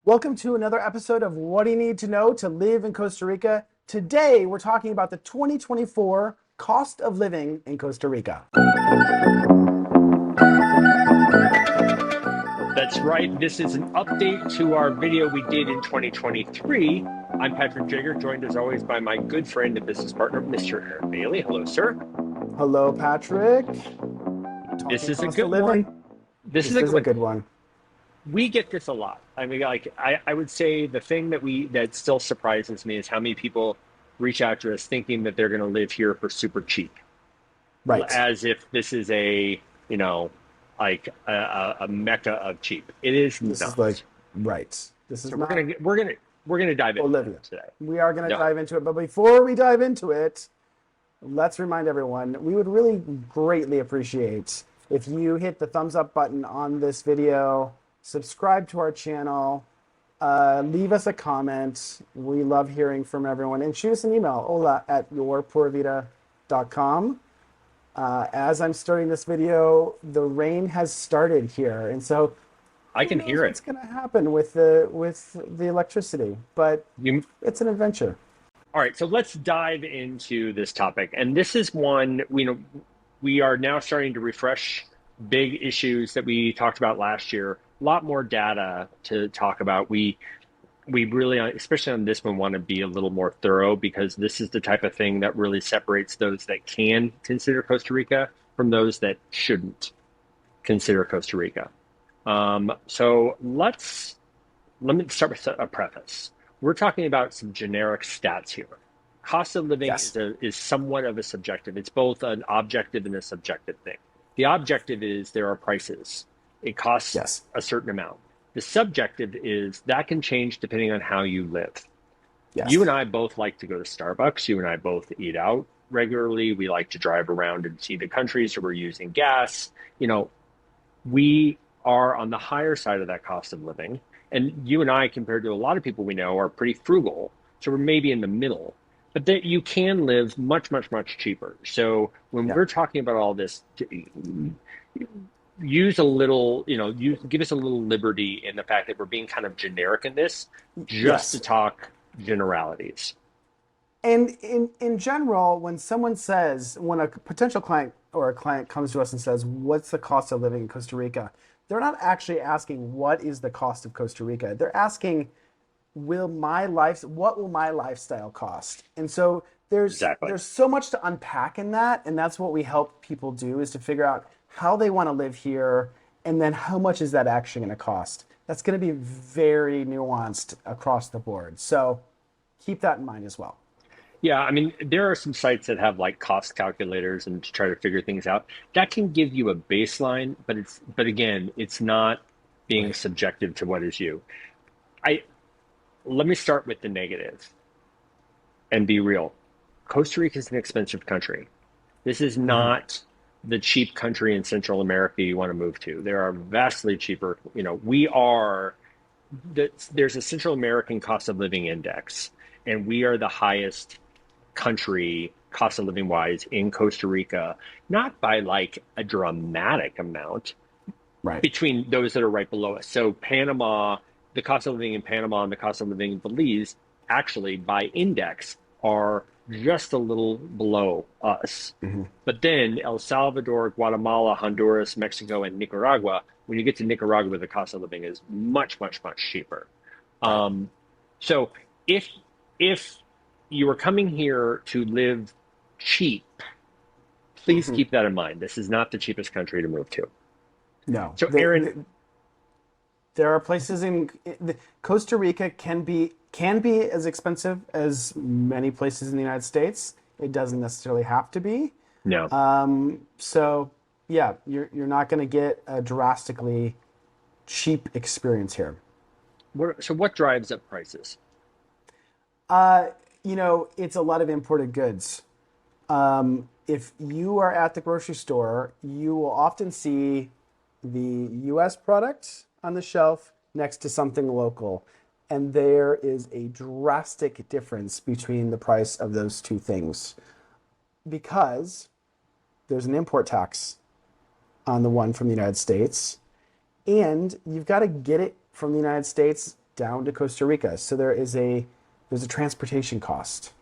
Welcome to another episode of What Do You Need to Know to Live in Costa Rica? Today, we're talking about the 2024 cost of living in Costa Rica. That's right. This is an update to our video we did in 2023. I'm Patrick Jagger, joined as always by my good friend and business partner, Mr. Aaron Bailey. Hello, sir. Hello, Patrick. This Talking is a cost of good living. one. This is This a is good a one. good one. We get this a lot. I mean, I would say the thing that still surprises me is how many people reach out to us thinking that they're going to live here for super cheap, Right. as if this is you know, a mecca of cheap. It is This is like, not. right. This is So not we're gonna dive into Olivia. it today. We are going to Yeah. dive into it. But before we dive into it, let's remind everyone, we would really greatly appreciate if you hit the thumbs up button on this video, subscribe to our channel, leave us a comment. We love hearing from everyone, and shoot us an email, hola@yourpuravida.com. As I'm starting this video, the rain has started here, and so I who can knows hear it. what's going to happen with the electricity, but You it's an adventure. All right, so let's dive into this topic. And this is one we are now starting to refresh big issues that we talked about last year. A lot more data to talk about. We really, especially on this one, want to be a little more thorough because this is the type of thing that really separates those that can consider Costa Rica from those that shouldn't consider Costa Rica. So let me start with a preface. We're talking about some generic stats here. Cost of living Yes. is somewhat of a subjective. It's both an objective and a subjective thing. The objective is there are prices. It costs Yes. a certain amount. The subjective is that can change depending on how you live. You and Yes. I both like to go to Starbucks. You and I both eat out regularly. We like to drive around and see the country, so we're using gas. You know, we are on the higher side of that cost of living. And you and I, compared to a lot of people we know, are pretty frugal. So we're maybe in the middle. But that you can live much, much, much cheaper. So when Yeah. we're talking about all this, use a little, give us a little liberty in the fact that we're being kind of generic in this, just to Yes. talk generalities. And in general, when a potential client or a client comes to us and says, what's the cost of living in Costa Rica? They're not actually asking, what is the cost of Costa Rica? They're asking, what will my lifestyle cost? And so Exactly. there's so much to unpack in that. And that's what we help people do, is to figure out how they want to live here. And then how much is that actually going to cost? That's going to be very nuanced across the board. So keep that in mind as well. Yeah, I mean, there are some sites that have like cost calculators and to try to figure things out. That can give you a baseline, but again, it's not being Right. subjective to what is you. I Let me start with the negative and be real. Costa Rica is an expensive country. This is Mhm. not the cheap country in Central America you want to move to. There are vastly cheaper, we are there's a Central American cost of living index, and we are the highest country cost of living wise in Costa Rica, not by like a dramatic amount Right. between those that are right below us. So Panama, the cost of living in Panama and the cost of living in Belize actually by index are just a little below us. Mhm. But then El Salvador, Guatemala, Honduras, Mexico, and Nicaragua, when you get to Nicaragua, the cost of living is much, much, much cheaper. Right. Um, so if if you are coming here to live cheap, please Mhm. keep that in mind. This is not the cheapest country to move to. No. So, Aaron, There are places Costa Rica can be as expensive as many places in the United States. It doesn't necessarily have to be. no. So yeah, you're not going to get a drastically cheap experience here. So, what drives up prices? Uh, it's a lot of imported goods. If you are at the grocery store, you will often see the US product on the shelf next to something local. And there is a drastic difference between the price of those two things because there's an import tax on the one from the United States, and you've got to get it from the United States down to Costa Rica. So there's a transportation cost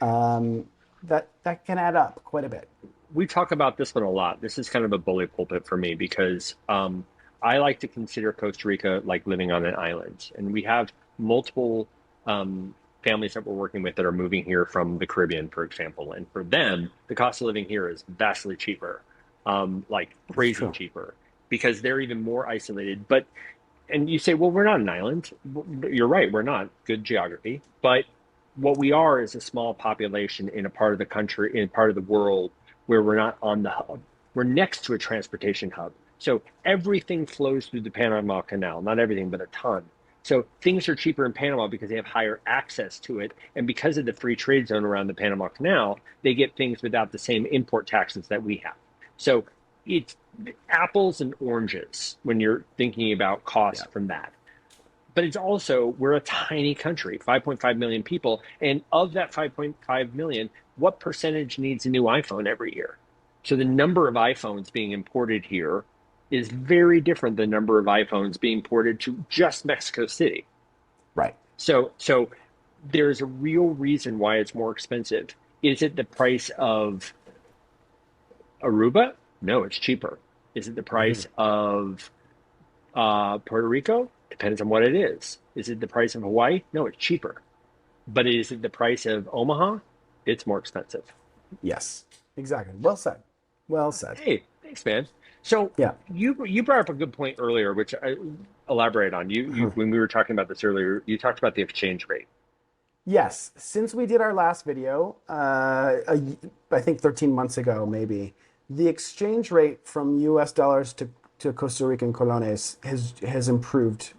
that can add up quite a bit. We talk about this one a lot. This is kind of a bully pulpit for me because I like to consider Costa Rica like living on an island, and we have multiple families that we're working with that are moving here from the Caribbean, for example. And for them, the cost of living here is vastly cheaper, like It's crazy true. cheaper, because they're even more isolated. But and you say, well, we're not an island. You're right, we're not. Good geography, but what we are is a small population in a part of the country, in part of the world where we're not on the hub. We're next to a transportation hub. So everything flows through the Panama Canal, not everything, but a ton. So things are cheaper in Panama because they have higher access to it. And because of the free trade zone around the Panama Canal, they get things without the same import taxes that we have. So it's apples and oranges when you're thinking about Yeah. cost from that. But it's also, we're a tiny country, 5.5 million people. And of that 5.5 million, what percentage needs a new iPhone every year? So the number of iPhones being imported here is very different than the number of iPhones being ported to just Mexico City. Right. So there's a real reason why it's more expensive. Is it the price of Aruba? No, it's cheaper. Is it the Mhm. price of Puerto Rico? Depends on what it is. Is it the price of Hawaii? No, it's cheaper. But is it the price of Omaha? It's more expensive. Yes. Exactly. Well said. Well said. Hey, thanks, man. So Yeah. you brought up a good point earlier, which I elaborate on. You when we were talking about this earlier, you talked about the exchange rate. Yes, since we did our last video, I think 13 months ago, maybe, the exchange rate from US dollars to Costa Rican colones has improved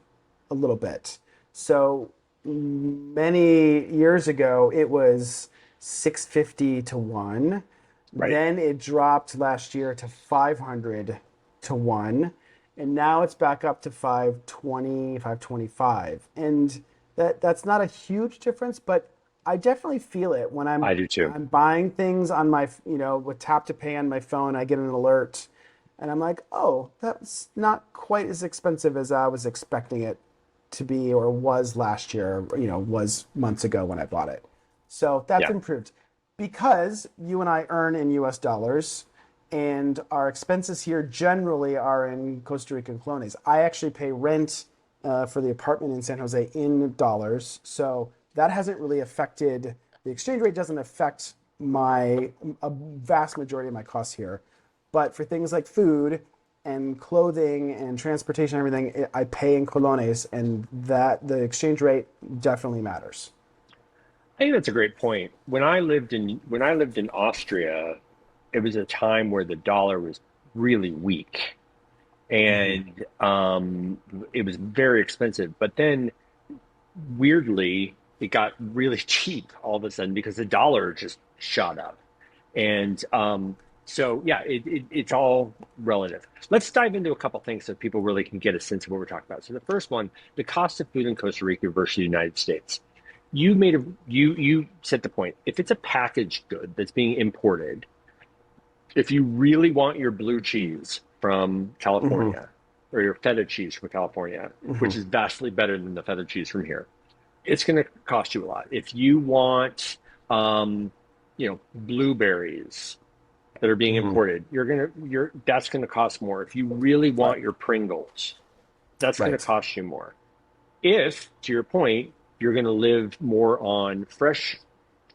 a little bit. So many years ago, it was 650 to 1. Right. Then it dropped last year to 500 to 1. And now it's back up to 520, 525. And that's not a huge difference, but I definitely feel it when I do too. I'm buying things on my, with tap to pay on my phone. I get an alert, and I'm like, oh, that's not quite as expensive as I was expecting it to be, or was last year, or, was months ago when I bought it. So that's Yeah. improved because you and I earn in US dollars, and our expenses here generally are in Costa Rican colones. I actually pay rent for the apartment in San Jose in dollars. So that hasn't really affected, the exchange rate doesn't affect a vast majority of my costs here. But for things like food and clothing and transportation and everything, I pay in colones, and that the exchange rate definitely matters. I think that's a great point. When I lived in Austria, it was a time where the dollar was really weak, Mm-hmm. and it was very expensive. But then, weirdly, it got really cheap all of a sudden because the dollar just shot up. And so, yeah, it's all relative. Let's dive into a couple things so people really can get a sense of what we're talking about. So the first one, the cost of food in Costa Rica versus the United States. You set the point. If it's a packaged good that's being imported, if you really want your blue cheese from Mm-hmm. California or your feta cheese from California, which Mm-hmm. is vastly better than the feta cheese from here, it's going to cost you a lot. If you want, blueberries that are being Mm-hmm. imported, that's going to cost more. If you really Right. want your Pringles, that's going to Right. cost you more. If, to your point, you're going to live more on fresh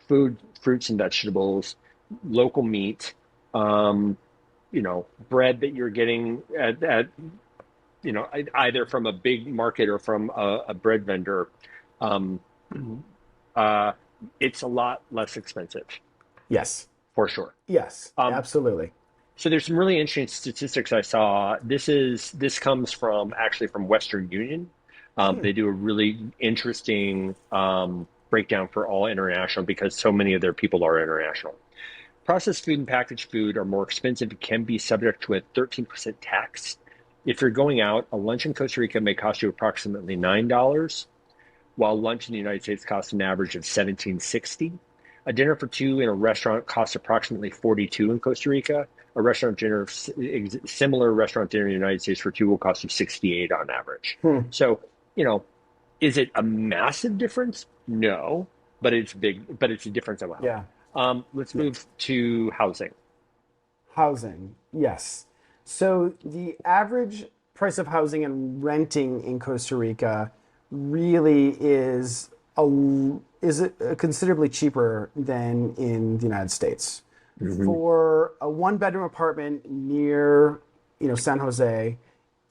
food, fruits and vegetables, local meat, um, bread that you're getting at either from a big market or from a bread vendor, um, uh, it's a lot less expensive Yes. for sure. Yes. Um, Absolutely. so there's some really interesting statistics I saw. This comes from actually from Western Union. Hmm. They do a really interesting breakdown for all international because so many of their people are international. Processed food and packaged food are more expensive and can be subject to a 13% tax. If you're going out, a lunch in Costa Rica may cost you approximately $9, while lunch in the United States costs an average of 17.60. A dinner for two in a restaurant costs approximately 42 in Costa Rica. A restaurant dinner, similar restaurant dinner in the United States for two will cost you 68 on average. Hmm. So, you know, Is it a massive difference? No, but it's big, but it's a difference amount. Yeah. Let's Yeah. move to housing. Housing, yes. So the average price of housing and renting in Costa Rica really is considerably cheaper than in the United States. Mhm. For a one bedroom apartment near, San Jose,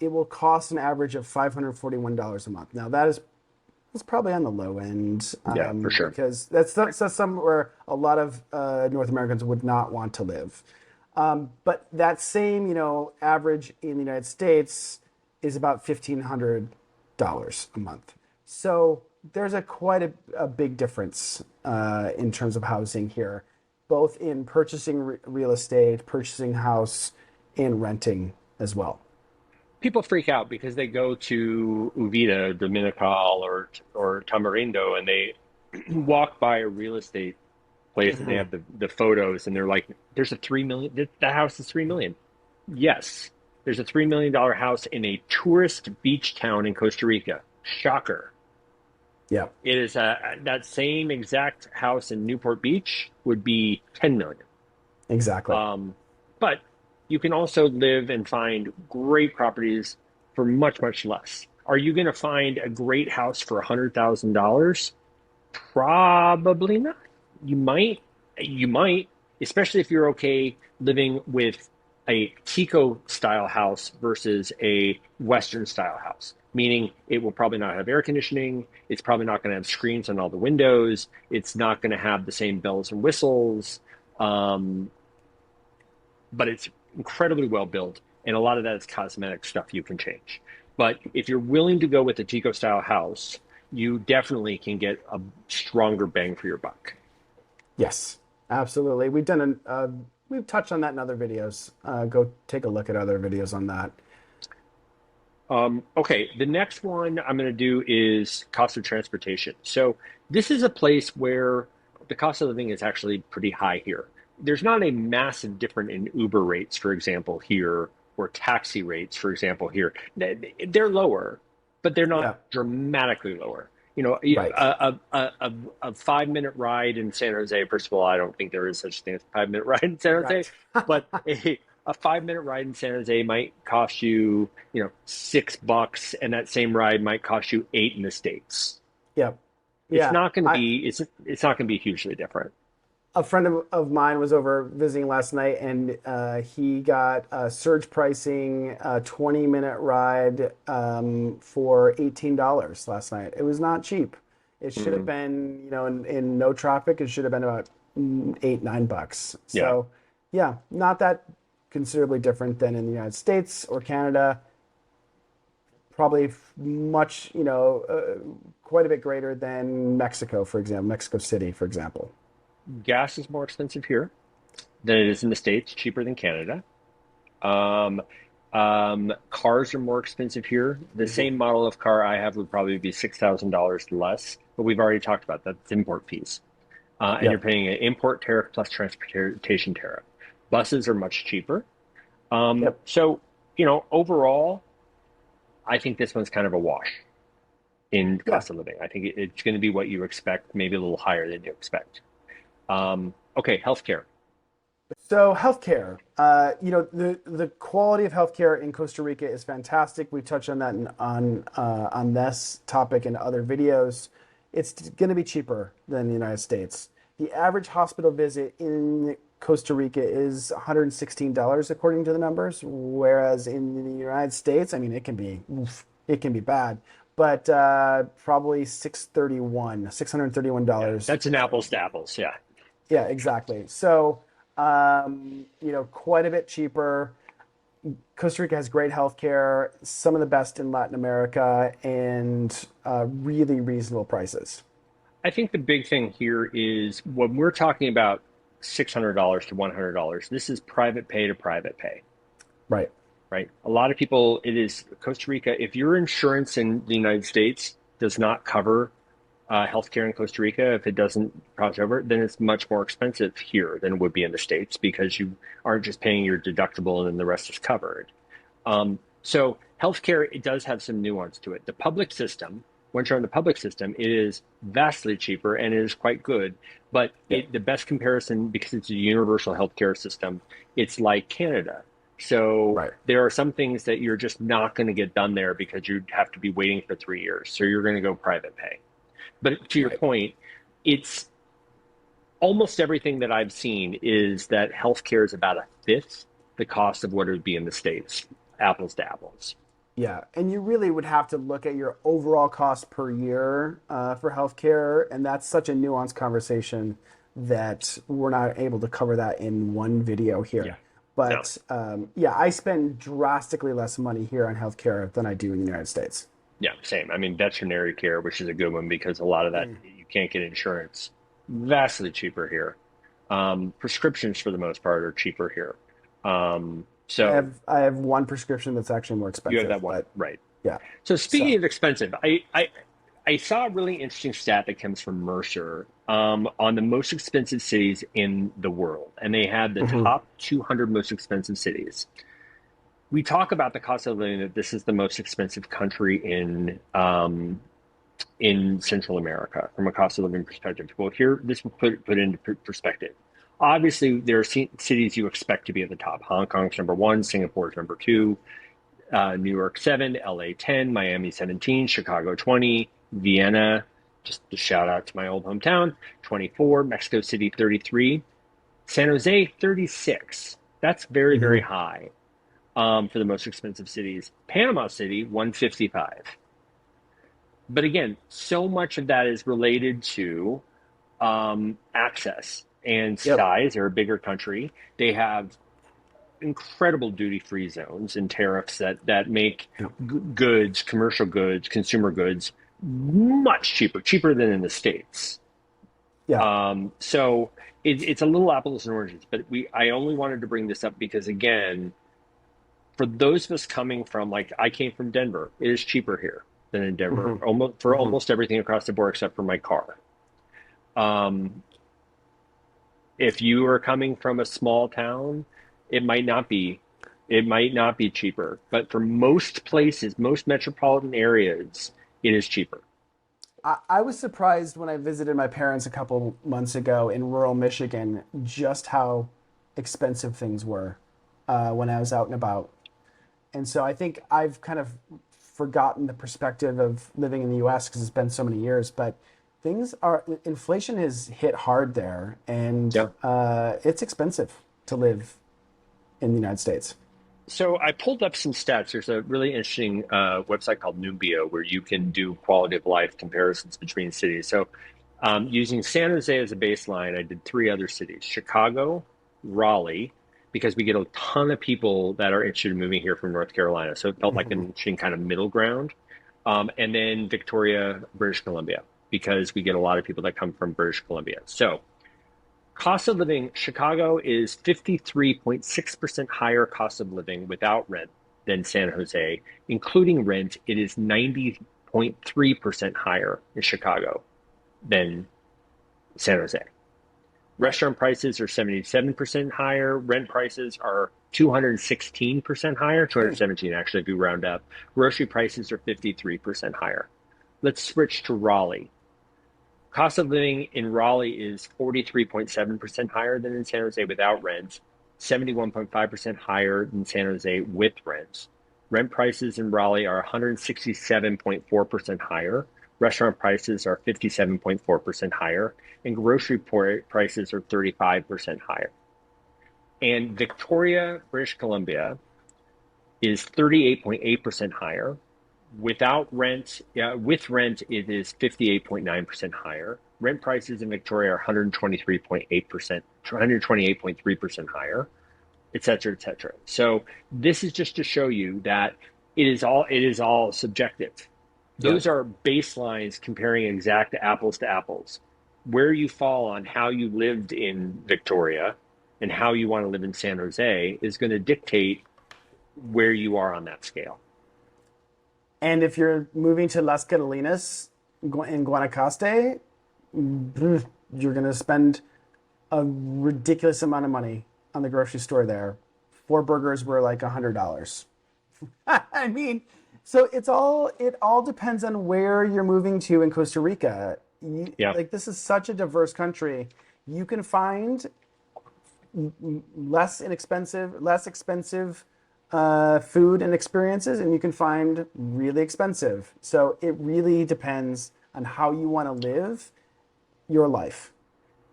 it will cost an average of $541 a month. Now that's probably on the low end, Yeah, for sure. because that's somewhere a lot of North Americans would not want to live. But that same, average in the United States is about $1,500 a month. So there's a big difference in terms of housing here, both in purchasing real estate, purchasing house, and renting as well. People freak out because they go to Uvita, Dominical, or Tamarindo, and they walk by a real estate place and they have the photos, and they're like, "There's a 3 million. That house is 3 million." Yes, there's a $3 million house in a tourist beach town in Costa Rica. Shocker. Yeah, It is that same exact house in Newport Beach would be 10 million. exactly. But you can also live and find great properties for much, much less. Are you going to find a great house for $100,000? Probably not. You might, especially if you're okay living with a Tico style house versus a Western style house, meaning it will probably not have air conditioning. It's probably not going to have screens on all the windows. It's not going to have the same bells and whistles. Um, but it's incredibly well built, and a lot of that is cosmetic stuff you can change. But if you're willing to go with a Tico style house, you definitely can get a stronger bang for your buck. Yes, absolutely. We've touched on that in other videos. Go take a look at other videos on that. Okay, the next one I'm going to do is cost of transportation. So this is a place where the cost of living is actually pretty high here. There's not a massive difference in Uber rates, for example, here, or taxi rates, for example, here. They're lower, but they're not Yeah, dramatically lower. You know, right, a 5 minute ride in San Jose. First of all, I don't think there is such a thing as a 5 minute ride in San Jose, right. but a 5 minute ride in San Jose might cost you, $6, and that same ride might cost you eight in the States. Yeah, It's yeah. not going to I be it's not going to be hugely different. A friend of mine was over visiting last night, and he got surge pricing, 20-minute ride for $18 last night. It was not cheap. It should have Mm, been, in no traffic, it should have been about $8, $9. yeah. So, yeah, not that considerably different than in the United States or Canada. Probably much, quite a bit greater than Mexico, for example, Mexico City, for example. Gas is more expensive here than it is in the States, cheaper than Canada. Um, Cars are more expensive here. The Mhm. same model of car I have would probably be $6,000 less, but we've already talked about that. It's import fees. And you're Yep. paying an import tariff plus transportation tariff. Buses are much cheaper. Yep. So, overall, I think this one's kind of a wash in Yeah. cost of living. I think it's going to be what you expect, maybe a little higher than you expect. Okay, healthcare. So healthcare, the quality of healthcare in Costa Rica is fantastic. We touched on that on this topic in other videos. It's going to be cheaper than the United States. The average hospital visit in Costa Rica is $116 according to the numbers, whereas in the United States, I mean, it can be bad, but probably Yeah, $631. that's an apples to apples. Yeah. Yeah, exactly. So, quite a bit cheaper. Costa Rica has great healthcare, some of the best in Latin America, and really reasonable prices. I think the big thing here is when we're talking about $600 to $100, this is private pay to private pay, Right. right? A lot of people, it is Costa Rica. If your insurance in the United States does not cover healthcare in Costa Rica, if it doesn't cross over, then it's much more expensive here than it would be in the States because you aren't just paying your deductible and then the rest is covered. So healthcare, it does have some nuance to it. The public system Once you're on the public system, it is vastly cheaper and it is quite good. But Yeah. the best comparison, because it's a universal healthcare system, it's like Canada. So Right. there are some things that you're just not going to get done there because you have to be waiting for 3 years. So you're going to go private pay. But to your Right. point, it's almost everything that I've seen is that healthcare is about a fifth the cost of what it would be in the States, apples to apples. Yeah, and you really would have to look at your overall cost per year for healthcare, and that's such a nuanced conversation that we're not able to cover that in one video Yeah. here. No. But yeah, I spend drastically less money here on healthcare than I do in the United States. Yeah, same. I mean, veterinary care, which is a good one because a lot of that Mm. you can't get insurance, vastly cheaper here. Prescriptions, for the most part, are cheaper here. So I have one prescription that's actually more you have expensive, that one, but right? yeah. So speaking So, of expensive, I saw a really interesting stat that comes from Mercer on the most expensive cities in the world, and they had the mhm. top 200 most expensive cities. We talk about the cost of living that this is the most expensive country in Central America from a cost of living perspective. Well, here this will put into perspective. Obviously, there are cities you expect to be at the top. Hong Kong's number one, Singapore's number two, New York 7, LA 10, Miami 17, Chicago 20, Vienna, just a shout out to my old hometown, 24, Mexico City 33, San Jose 36. That's very, very Mhm. high for the most expensive cities. Panama City 155. But again, so much of that is related to access and Yep. size. They're a bigger country. They have incredible duty-free zones and tariffs that make Yep. goods, commercial goods, consumer goods, much cheaper, cheaper than in the States. Yeah. So it's a little apples and oranges, but I only wanted to bring this up because again, for those of us coming from like I came from Denver, it is cheaper here than in Denver, Hmm. almost for Hmm. almost everything across the board except for my car. Um, if you are coming from a small town, it might not be it might not be cheaper, but for most places, most metropolitan areas, it is cheaper. I was surprised when I visited my parents a couple months ago in rural Michigan just how expensive things were when I was out and about. And so I think I've kind of forgotten the perspective of living in the US because it's been so many years, but inflation has hit hard there and Yeah. it's expensive to live in the United States. So I pulled up some stats. There's a really interesting website called Numbeo where you can do quality of life comparisons between cities. So using San Jose as a baseline, I did three other cities: Chicago, Raleigh, because we get a ton of people that are interested in moving here from North Carolina. So it felt like an Mhm. interesting kind of middle ground. And then Victoria, British Columbia, because we get a lot of people that come from British Columbia. So cost of living, Chicago is 53.6% higher cost of living without rent than San Jose. Including rent, it is 90.3% higher in Chicago than San Jose. Right. Restaurant prices are 77% higher. Rent prices are 216% higher, Hmm. 217 actually, if you round up. Grocery prices are 53% higher. Let's switch to Raleigh. Cost of living in Raleigh is 43.7% higher than in San Jose without rent, 71.5% higher than San Jose with rent. Rent prices in Raleigh are 167.4% higher. Restaurant prices are 57.4% higher, and grocery prices are 35% higher. And Victoria, British Columbia is 38.8% higher. Without rent, with rent, it is 58.9% higher. Rent prices in Victoria are 123.8%, 128.3% higher, et cetera, et cetera. So this is just to show you that it is all subjective. Yep. Those are baselines comparing exact apples to apples. Where you fall on how you lived in Victoria and how you want to live in San Jose is going to dictate where you are on that scale. And if you're moving to Las Catalinas in Guanacaste, you're going to spend a ridiculous amount of money on the grocery store there. Four burgers were like $100. I mean, So it all depends on where you're moving to in Costa Rica. Yeah. Like this is such a diverse country. You can find less expensive food and experiences, and you can find really expensive. So it really depends on how you want to live your life.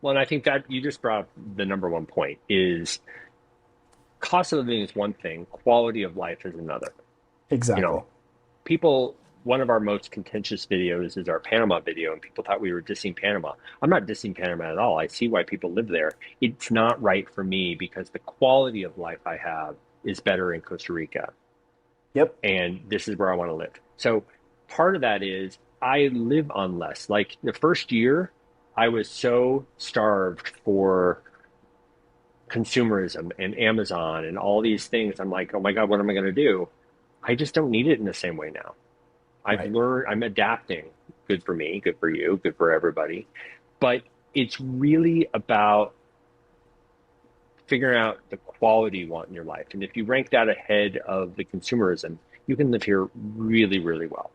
Well, and I think that you just brought up the number one point is cost of living is one thing, quality of life is another. You Exactly. know, people, one of our most contentious videos is our Panama video, and people thought we were dissing Panama. I'm not dissing Panama at all. I see why people live there. It's not right for me because the quality of life I have is better in Costa Rica, Yep. and this is where I want to live. So part of that is I live on less. Like the first year, I was so starved for consumerism and Amazon and all these things. I'm like, oh my God, what am I going to do? I just don't need it in the same way now. I've Right. learned, I'm adapting. Good for me, good for you, good for everybody. But it's really about figuring out the quality you want in your life. And if you rank that ahead of the consumerism, you can live here really, really well.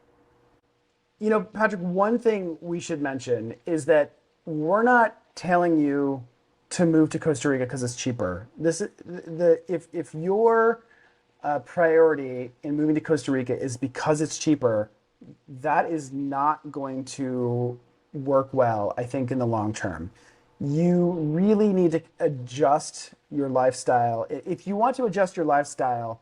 You know, Patrick, one thing we should mention is that we're not telling you to move to Costa Rica because it's cheaper. This is if your priority in moving to Costa Rica is because it's cheaper, that is not going to work well, I think, in the long term. You really need to adjust your lifestyle. If you want to adjust your lifestyle,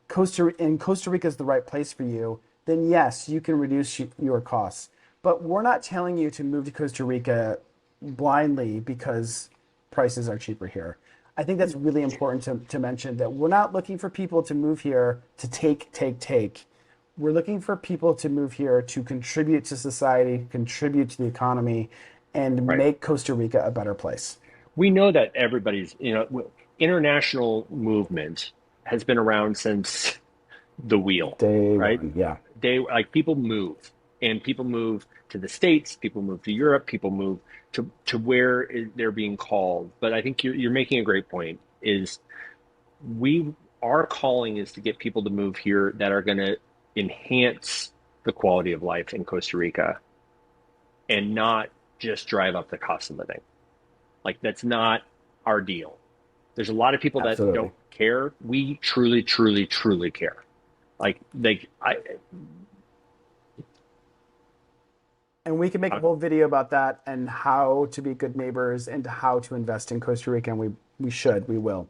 Costa Rica is the right place for you, then yes, you can reduce your costs. But we're not telling you to move to Costa Rica blindly because prices are cheaper here. I think that's really important to mention that we're not looking for people to move here to take. We're looking for people to move here to contribute to society, contribute to the economy, and Right. make Costa Rica a better place. We know that everybody's, international movement has been around since the wheel, Day right? one, yeah. Like people move and people move to the States, people move to Europe, people move to where they're being called. But I think you're making a great point is our calling is to get people to move here that are going to enhance the quality of life in Costa Rica and not just drive up the cost of living. Like that's not our deal. There's a lot of people that Absolutely. don't care. We truly, truly, truly care. I And we can make a whole video about that and how to be good neighbors and how to invest in Costa Rica. And we will.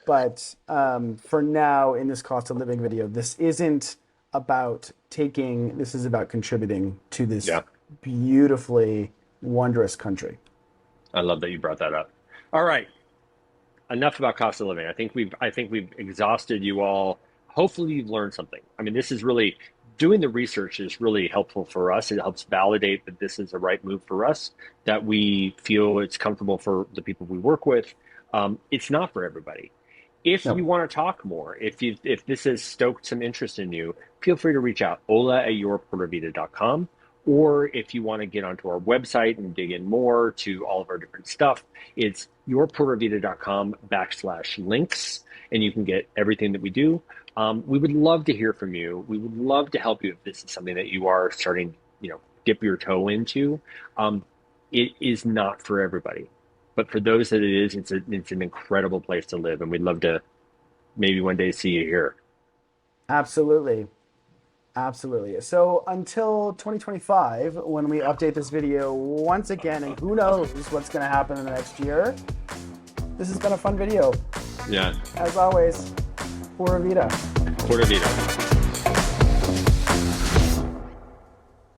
But for now, in this cost of living video, this isn't about taking, this is about contributing to this yeah, beautifully wondrous country. I love that you brought that up. All right, enough about cost of living. I think we've exhausted you all. Hopefully you've learned something. I mean, this is really doing the research is really helpful for us. It helps validate that this is the right move for us, that we feel it's comfortable for the people we work with. It's not for everybody. If No, you want to talk more, if this has stoked some interest in you, feel free to reach out, ola@yourpuertovida.com. Or if you want to get onto our website and dig in more to all of our different stuff, it's yourpuertovida.com/links, and you can get everything that we do. We would love to hear from you. We would love to help you if this is something that you are starting, dip your toe into. It is not for everybody, but for those that it is, it's an incredible place to live, and we'd love to maybe one day see you here. absolutely. Absolutely. So until 2025, when we update this video once again, and who knows what's going to happen in the next year, this has been a fun video. Yeah, As always, Pura Vida. Puerto Vida.